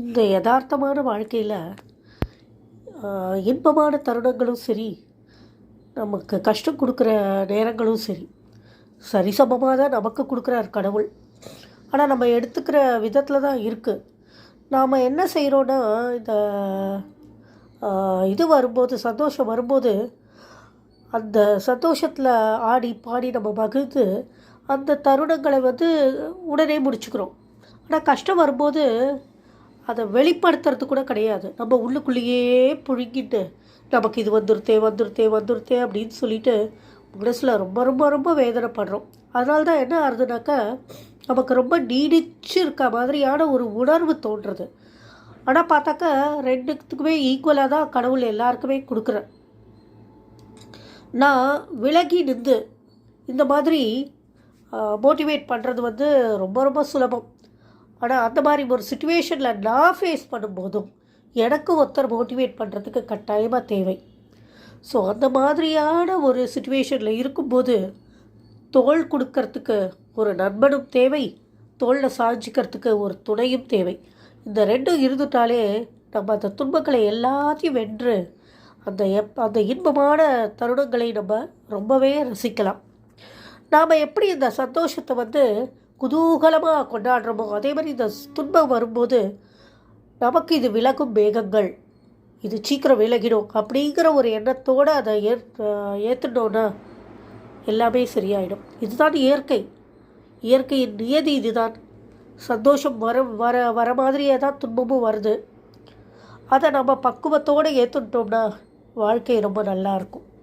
இந்த யதார்த்தமான வாழ்க்கையில் இன்பமான தருணங்களும் சரி, நமக்கு கஷ்டம் கொடுக்குற நேரங்களும் சரி, சரிசமமாக தான் நமக்கு கொடுக்குறார் கடவுள். ஆனால் நம்ம எடுத்துக்கிற விதத்தில் தான் இருக்குது. நாம் என்ன செய்கிறோன்னா, இந்த இது வரும்போது, சந்தோஷம் வரும்போது, அந்த சந்தோஷத்தில் ஆடி பாடி நம்ம மகிழ்ந்து அந்த தருணங்களை உடனே முடிச்சுக்கிறோம். ஆனால் கஷ்டம் வரும்போது அதை வெளிப்படுத்துறது கூட கிடையாது. நம்ம உள்ளுக்குள்ளேயே புழுங்கிட்டு நமக்கு இது வந்துருத்தே வந்துருத்தே வந்துருத்தே அப்படின்னு சொல்லிட்டு மனசில் ரொம்ப ரொம்ப ரொம்ப வேதனைப்படுறோம். அதனால தான் என்ன ஆகுதுனாக்கா, நமக்கு ரொம்ப நீடிச்சு இருக்க மாதிரியான ஒரு உணர்வு தோன்றுறது. ஆனால் பார்த்தாக்கா ரெண்டுத்துக்குமே ஈக்குவலாக தான் கடவுள் எல்லாருக்குமே கொடுக்குறேன். நான் விலகி நின்று இந்த மாதிரி மோட்டிவேட் பண்ணுறது ரொம்ப ரொம்ப சுலபம். ஆனால் அந்த மாதிரி ஒரு சுச்சுவேஷனில் நான் ஃபேஸ் பண்ணும்போதும் எனக்கு ஒருத்தர் மோட்டிவேட் பண்ணுறதுக்கு கட்டாயமாக தேவை. ஸோ அந்த மாதிரியான ஒரு சுச்சுவேஷனில் இருக்கும்போது தோள் கொடுக்கறதுக்கு ஒரு நண்பனும் தேவை, தோளில் சாஞ்சிக்கிறதுக்கு ஒரு துணையும் தேவை. இந்த ரெண்டும் இருந்துட்டாலே நம்ம அந்த துன்பங்களை எல்லாத்தையும் வென்று அந்த இன்பமான தருணங்களை நம்ம ரொம்பவே ரசிக்கலாம். நாம் எப்படி இந்த சந்தோஷத்தை குதூகலமாக கொண்டாடுறோமோ, அதே மாதிரி இந்த துன்பம் வரும்போது நமக்கு இது விலகும் மேகங்கள், இது சீக்கிரம் விலகிடும் அப்படிங்கிற ஒரு எண்ணத்தோடு அதை ஏற்றுனோன்னா எல்லாமே சரியாயிடும். இதுதான் இயற்கை, இயற்கையின் நியதி இதுதான். சந்தோஷம் வர மாதிரியே தான் துன்பமும் வருது. அதை நம்ம பக்குவத்தோடு ஏற்றுட்டோம்னா வாழ்க்கை ரொம்ப நல்லாயிருக்கும்.